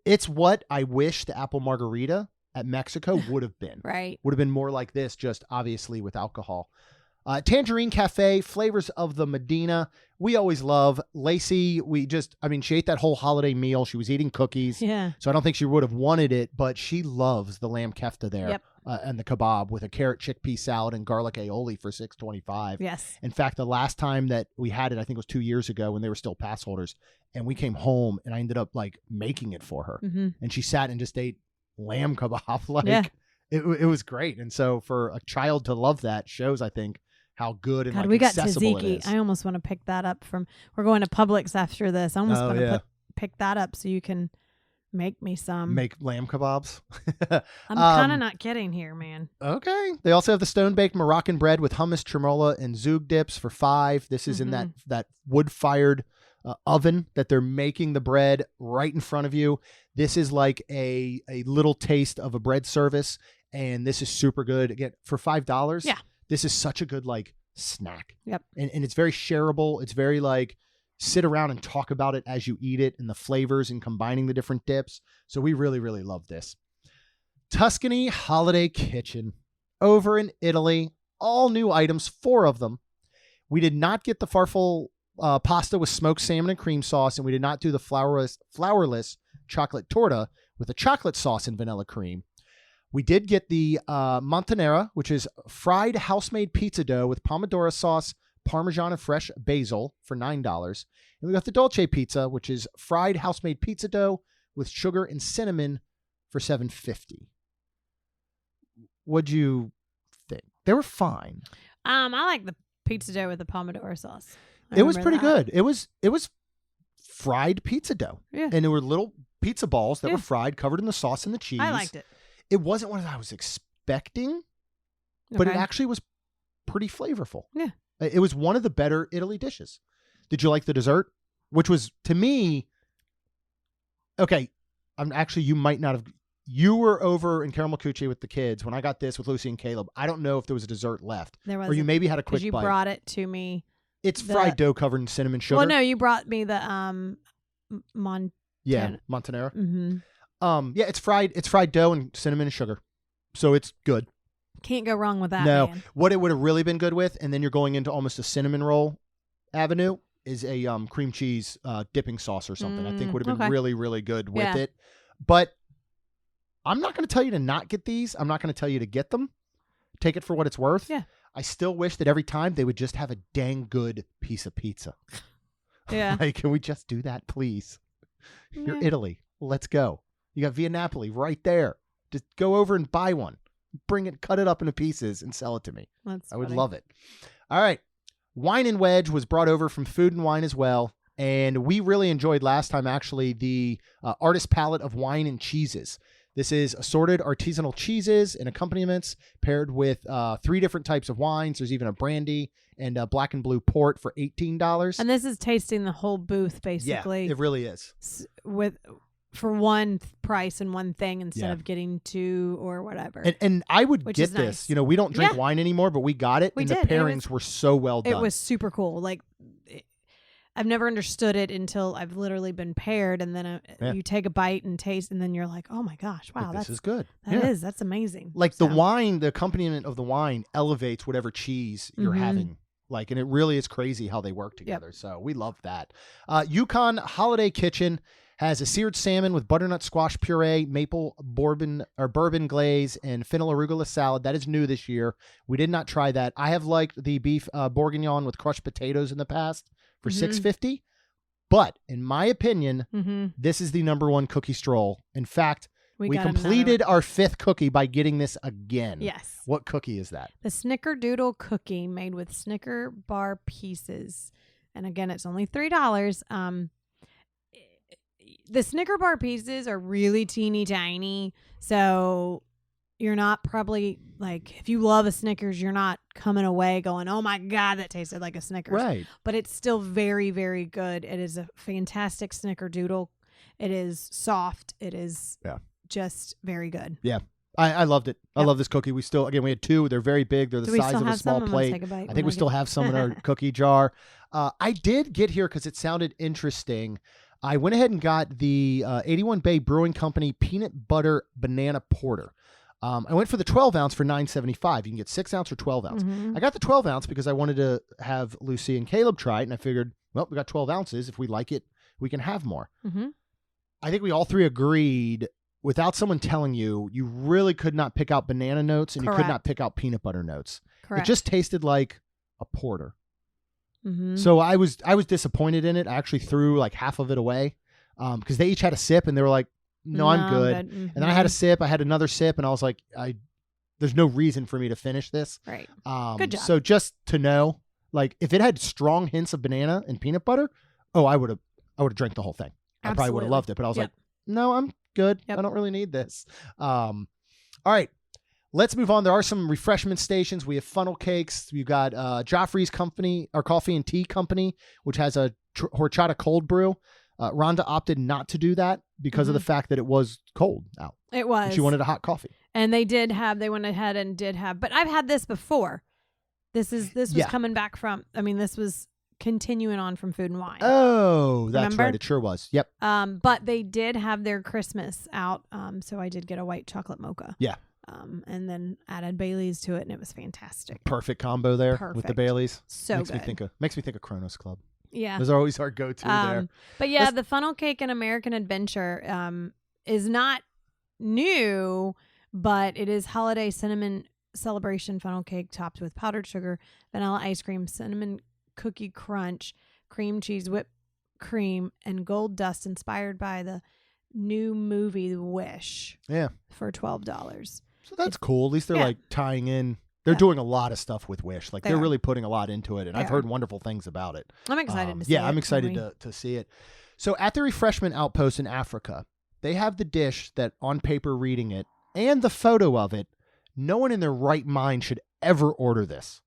S1: It's what I wish the apple margarita at Mexico would have been.
S3: right.
S1: Would have been more like this, just obviously with alcohol. Tangerine Cafe, flavors of the Medina. We always love Lacey. She ate that whole holiday meal. She was eating cookies.
S3: Yeah.
S1: So I don't think she would have wanted it, but she loves the lamb kefta there.
S3: Yep.
S1: And the kebab with a carrot chickpea salad and garlic aioli for $6.25.
S3: Yes.
S1: In fact, the last time that we had it, I think it was 2 years ago when they were still pass holders, and we came home and I ended up like making it for her,
S3: Mm-hmm.
S1: and she sat and just ate lamb kebab. Like
S3: Yeah.
S1: it was great. And so for a child to love that shows, I think, how good and
S3: God,
S1: like
S3: we got
S1: accessible it
S3: tzatziki.
S1: is.
S3: I almost want to pick that up from. We're going to Publix after this. I almost
S1: Oh,
S3: want
S1: yeah.
S3: to pick that up so you can make me some.
S1: Make lamb kebabs.
S3: I'm kind of not kidding here, man.
S1: Okay. They also have the stone baked Moroccan bread with hummus, tremola, and zoug dips for $5. This is in that wood fired oven that they're making the bread right in front of you. This is like a little taste of a bread service, and this is super good. Again, for $5.
S3: Yeah.
S1: This is such a good like snack.
S3: Yep.
S1: And it's very shareable. It's very like sit around and talk about it as you eat it and the flavors and combining the different dips. So we really, really love this. Tuscany Holiday Kitchen over in Italy. All new items, 4 of them. We did not get the farfalle pasta with smoked salmon and cream sauce, and we did not do the flourless chocolate torta with a chocolate sauce and vanilla cream. We did get the montanera, which is fried house-made pizza dough with pomodoro sauce, Parmesan, and fresh basil for $9. And we got the dolce pizza, which is fried house-made pizza dough with sugar and cinnamon for $7.50. What'd you think? They were fine.
S3: I like the pizza dough with the pomodoro sauce.
S1: It was pretty good. It was fried pizza dough.
S3: Yeah.
S1: And there were little pizza balls that
S3: Yeah.
S1: were fried, covered in the sauce and the cheese.
S3: I liked it.
S1: It wasn't what I was expecting, but it
S3: Okay.
S1: actually was pretty flavorful.
S3: Yeah.
S1: It was one of the better Italy dishes. Did you like the dessert? Which was, to me, okay, you might not have. You were over in Caramel Cucci with the kids when I got this with Lucy and Caleb. I don't know if there was a dessert left.
S3: There was.
S1: Or you maybe had a quick
S3: you
S1: bite.
S3: brought it to me.
S1: It's fried dough covered in cinnamon sugar.
S3: Well, no, you brought me the
S1: Yeah, Montanera.
S3: Mm-hmm.
S1: Yeah, it's fried dough and cinnamon and sugar. So it's good.
S3: Can't go wrong with that.
S1: No,
S3: man.
S1: what it would have really been good with, and then you're going into almost a cinnamon roll avenue, is a cream cheese dipping sauce or something. I think would have been
S3: okay.
S1: really, really good with
S3: Yeah.
S1: it. But I'm not going to tell you to not get these. I'm not going to tell you to get them. Take it for what it's worth.
S3: Yeah.
S1: I still wish that every time they would just have a dang good piece of pizza.
S3: Yeah.
S1: Like, can we just do that, please? You're
S3: Yeah.
S1: Italy. Let's go. You got Via Napoli right there. Just go over and buy one. Bring it, cut it up into pieces, and sell it to me. I would love it. All right. Wine and Wedge was brought over from Food and Wine as well. And we really enjoyed last time, actually, the artist palette of wine and cheeses. This is assorted artisanal cheeses and accompaniments paired with 3 different types of wines. There's even a brandy and a black and blue port for $18.
S3: And this is tasting the whole booth, basically.
S1: Yeah, it really is.
S3: For one price and one thing instead
S1: Yeah.
S3: of getting 2 or whatever.
S1: And I would
S3: Which
S1: get
S3: is
S1: this.
S3: nice.
S1: You know, we don't drink
S3: Yeah.
S1: wine anymore, but we got it.
S3: We
S1: and
S3: did.
S1: the pairings were so well done.
S3: It was super cool. Like, I've never understood it until I've literally been paired, and then you take a bite and taste, and then you're like, oh my gosh, wow,
S1: Like, this is good.
S3: That's amazing.
S1: Like
S3: So,
S1: the wine, the accompaniment of the wine elevates whatever cheese you're
S3: Mhm.
S1: having. Like, and it really is crazy how they work together. So we love that. Yukon Holiday Kitchen has a seared salmon with butternut squash puree, maple bourbon glaze, and fennel arugula salad. That is new this year. We did not try that. I have liked the beef bourguignon with crushed potatoes in the past for $6.50. But in my opinion, this is the number 1 cookie stroll. In fact, we
S3: got another
S1: completed
S3: one.
S1: our 5th cookie by getting this again.
S3: Yes.
S1: What cookie is that?
S3: The Snickerdoodle cookie made with Snicker bar pieces. And again, it's only $3. The Snicker bar pieces are really teeny tiny. So you're not probably like, if you love a Snickers, you're not coming away going, oh my God, that tasted like a Snickers.
S1: Right.
S3: But it's still very, very good. It is a fantastic Snickerdoodle. It is soft. It is just very good.
S1: Yeah. I loved it. I
S3: Yep.
S1: love this cookie. We had 2. They're very big. They're the
S3: Do we
S1: size
S3: still
S1: of a
S3: have
S1: small
S3: some? I'm gonna
S1: plate.
S3: take a bite
S1: I
S3: when
S1: think we
S3: I
S1: still
S3: get-
S1: have some in our cookie jar. I did get here because it sounded interesting. I went ahead and got the 81 Bay Brewing Company Peanut Butter Banana Porter. I went for the 12 ounce for $9.75. You can get 6 ounce or 12 ounce.
S3: Mhm.
S1: I got the 12 ounce because I wanted to have Lucy and Caleb try it, and I figured, well, we got 12 ounces. If we like it, we can have more.
S3: Mhm.
S1: I think we all 3 agreed, without someone telling you, you really could not pick out banana notes, and you could not
S3: Correct.
S1: pick out peanut butter notes.
S3: Correct.
S1: It just tasted like a porter.
S3: Mhm.
S1: So I was disappointed in it. I actually threw like half of it away because they each had a sip, and they were like, no, I'm good.
S3: Mhm.
S1: And then I had a sip. I had another sip, and I was like, there's no reason for me to finish this.
S3: Right. Good job.
S1: So just to know, like, if it had strong hints of banana and peanut butter, I would have drank the whole thing. I probably would have
S3: Absolutely.
S1: loved it, but I was
S3: Yep.
S1: like, no, I'm good.
S3: Yep.
S1: I don't really need this. All right. Let's move on. There are some refreshment stations. We have funnel cakes. We've got Joffrey's Company, our coffee and tea company, which has a horchata cold brew. Rhonda opted not to do that because of the fact that it was cold out.
S3: It was.
S1: And she wanted a hot coffee.
S3: And they went ahead and did have, but I've had this before. This was
S1: Yeah.
S3: coming back from, this was continuing on from Food and Wine.
S1: Oh, that's
S3: Remember?
S1: right. It sure was. Yep.
S3: But they did have their Christmas out. So I did get a white chocolate mocha.
S1: Yeah.
S3: And then added Bailey's to it, and it was fantastic.
S1: Perfect combo there with the
S3: Perfect.
S1: Baileys.
S3: So
S1: makes
S3: good.
S1: Makes me think of Kronos Club.
S3: Yeah.
S1: Those are always our go-to there.
S3: But yeah, the funnel cake and American Adventure is not new, but it is holiday cinnamon celebration funnel cake topped with powdered sugar, vanilla ice cream, cinnamon cookie crunch, cream cheese, whipped cream, and gold dust inspired by the new movie The Wish.
S1: Yeah.
S3: For $12.
S1: So that's cool. At least they're
S3: Yeah.
S1: like tying in. They're
S3: Yeah.
S1: doing a lot of stuff with Wish. Like
S3: They
S1: they're
S3: are.
S1: really putting a lot into it, and
S3: They
S1: I've
S3: are.
S1: heard wonderful things about it.
S3: I'm excited to see it.
S1: Yeah, I'm excited
S3: when
S1: to see it. So at the refreshment outpost in Africa, they have the dish that on paper reading it and the photo of it, no one in their right mind should ever order this.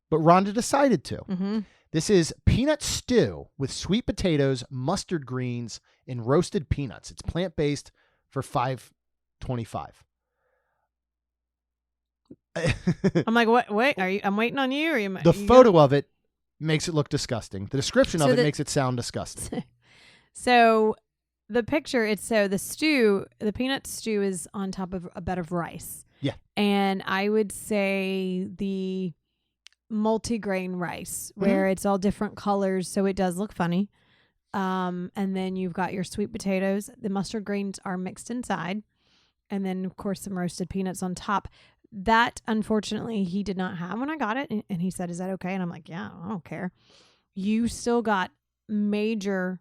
S1: But Rhonda decided to.
S3: Mm-hmm.
S1: This is peanut stew with sweet potatoes, mustard greens, and roasted peanuts. It's plant-based for $5.25.
S3: I'm like, what? Wait, I'm waiting on you. Or you?
S1: The photo of it makes it look disgusting. The description
S3: So
S1: of it
S3: the-
S1: makes it sound disgusting.
S3: So the picture, the peanut stew is on top of a bed of rice.
S1: Yeah.
S3: And I would say the multigrain rice where it's all different colors. So it does look funny. And then you've got your sweet potatoes. The mustard grains are mixed inside. And then, of course, some roasted peanuts on top. That, unfortunately, he did not have when I got it. And he said, is that okay? And I'm like, yeah, I don't care. You still got major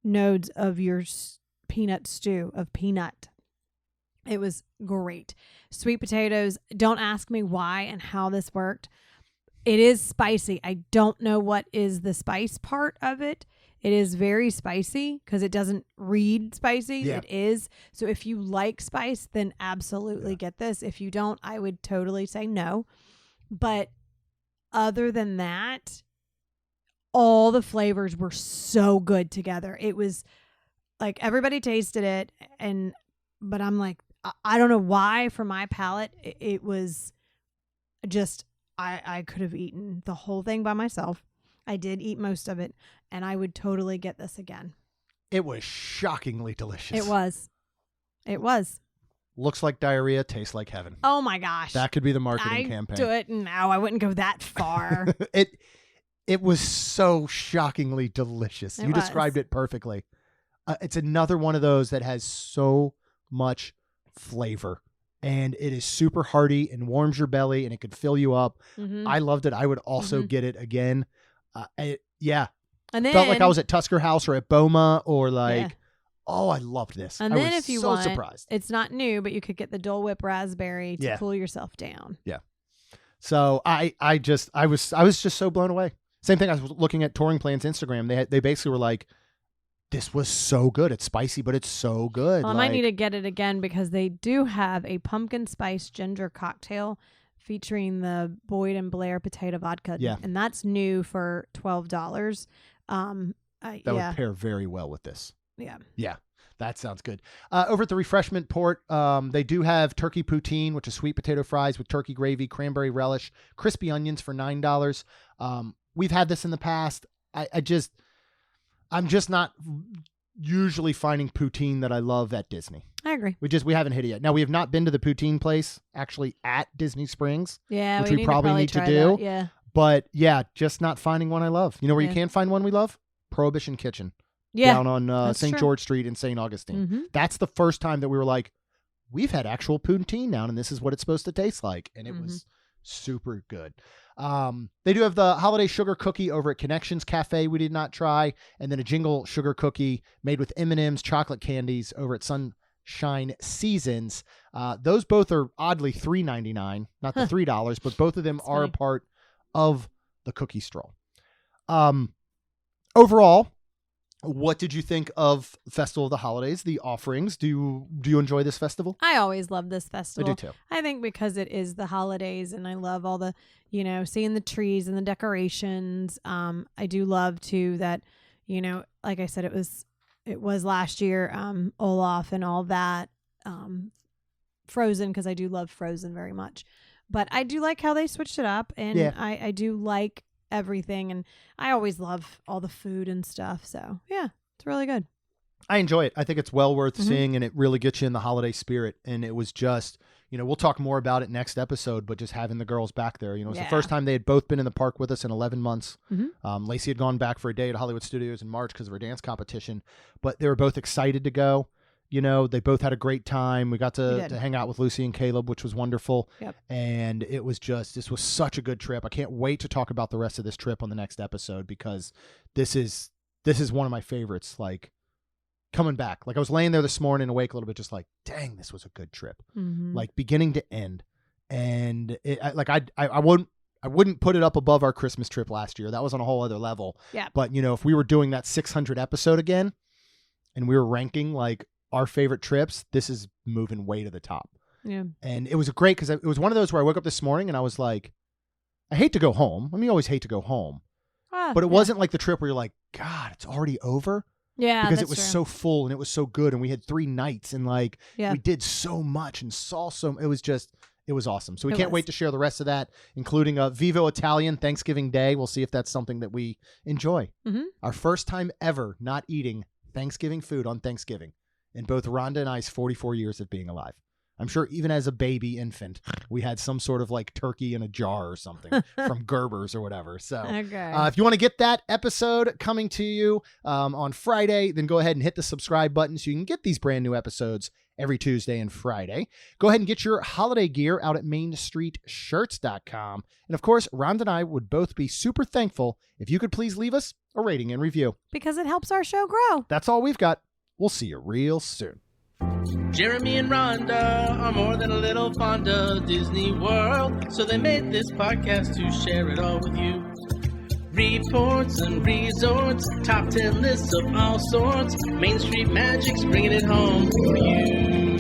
S3: nodes of your peanut stew, of peanut. It was great. Sweet potatoes. Don't ask me why and how this worked. It is spicy. I don't know what is the spice part of it. It is very spicy because it doesn't read spicy.
S1: Yeah.
S3: It is. So if you like spice, then absolutely get this. If you don't, I would totally say no. But other than that, all the flavors were so good together. It was like everybody tasted it, but I'm like, I don't know why for my palate, it was just, I could have eaten the whole thing by myself. I did eat most of it, and I would totally get this again.
S1: It was shockingly delicious.
S3: It was. It was.
S1: Looks like diarrhea, tastes like heaven.
S3: Oh my gosh.
S1: That could be the marketing
S3: I
S1: campaign.
S3: do it now. I wouldn't go that far.
S1: It was so shockingly delicious.
S3: It
S1: You
S3: was.
S1: described it perfectly. It's another one of those that has so much flavor, and it is super hearty and warms your belly, and it could fill you up.
S3: Mhm.
S1: I loved it. I would also
S3: Mhm.
S1: get it again. Yeah.
S3: And then
S1: Felt like I was at Tusker House or at Boma or like, oh, I loved this.
S3: And
S1: I
S3: then
S1: was
S3: if you
S1: so
S3: want,
S1: surprised.
S3: it's not new, but you could get the Dole Whip raspberry to
S1: Yeah.
S3: cool yourself down.
S1: So I was just so blown away. Same thing. I was looking at Touring Plan's Instagram. They basically were like, this was so good. It's spicy, but it's so good.
S3: Well, I might need to get it again because they do have a pumpkin spice ginger cocktail featuring the Boyd and Blair potato vodka.
S1: Yeah.
S3: And that's new for $12.
S1: That would pair very well with this.
S3: Yeah.
S1: Yeah. That sounds good. Over at the refreshment port, they do have turkey poutine, which is sweet potato fries with turkey gravy, cranberry relish, crispy onions for $9. We've had this in the past. I'm just not usually finding poutine that I love at Disney.
S3: I agree.
S1: We haven't hit it yet. Now, we have not been to the poutine place actually at Disney Springs.
S3: Yeah,
S1: which we probably need to do.
S3: That. Yeah.
S1: But yeah, just not finding one I love. You know where you can find one we love? Prohibition Kitchen.
S3: Yeah.
S1: Down on St.
S3: true.
S1: George Street in St. Augustine.
S3: Mm-hmm.
S1: That's the first time that we were like, we've had actual poutine now, and this is what it's supposed to taste like. And it was super good. They do have the holiday sugar cookie over at Connections Cafe we did not try, and then a jingle sugar cookie made with M&M's chocolate candies over at Sunshine Seasons. Those both are oddly $3.99, not the $3, but both of them are a part of the cookie stroll. Overall, what did you think of Festival of the Holidays, the offerings? Do you enjoy this festival?
S3: I always love this festival.
S1: I do too.
S3: I think because it is the holidays and I love all the, seeing the trees and the decorations. I do love too that, like I said, it was last year, Olaf and all that, Frozen, because I do love Frozen very much. But I do like how they switched it up, and I do like everything, and I always love all the food and stuff, so yeah, it's really good.
S1: I enjoy it. I think it's well worth seeing, and it really gets you in the holiday spirit. And it was just, we'll talk more about it next episode, but just having the girls back there, it was the first time they had both been in the park with us in 11 months. Lacey had gone back for a day to Hollywood Studios in March because of her dance competition, but they were both excited to go. They both had a great time. We got to hang out with Lucy and Caleb, which was wonderful.
S3: Yep.
S1: And this was such a good trip. I can't wait to talk about the rest of this trip on the next episode, because this is one of my favorites. Like, coming back, like I was laying there this morning awake a little bit, just like, dang, this was a good trip, like beginning to end. And I wouldn't put it up above our Christmas trip last year. That was on a whole other level.
S3: Yeah.
S1: But if we were doing that 600 episode again, and we were ranking like our favorite trips, this is moving way to the top.
S3: Yeah.
S1: And it was great because it was one of those where I woke up this morning and I was like, I hate to go home. I mean, you always hate to go home. But it wasn't like the trip where you're like, God, it's already over.
S3: Yeah.
S1: Because it was so full and it was so good. And we had 3 nights and we did so much and saw it was awesome. So we can't wait to share the rest of that, including Vivo Italian Thanksgiving Day. We'll see if that's something that we enjoy. Our first time ever not eating Thanksgiving food on Thanksgiving in both Rhonda and I's 44 years of being alive. I'm sure even as a baby infant, we had some sort of like turkey in a jar or something from Gerber's or whatever. So if you want to get that episode coming to you on Friday, then go ahead and hit the subscribe button so you can get these brand new episodes every Tuesday and Friday. Go ahead and get your holiday gear out at MainStreetShirts.com. And of course, Rhonda and I would both be super thankful if you could please leave us a rating and review,
S3: because it helps our show grow.
S1: That's all we've got. We'll see you real soon.
S2: Jeremy and Rhonda are more than a little fond of Disney World, so they made this podcast to share it all with you. Reports and resorts, top 10 lists of all sorts, Main Street Magic's bringing it home for you.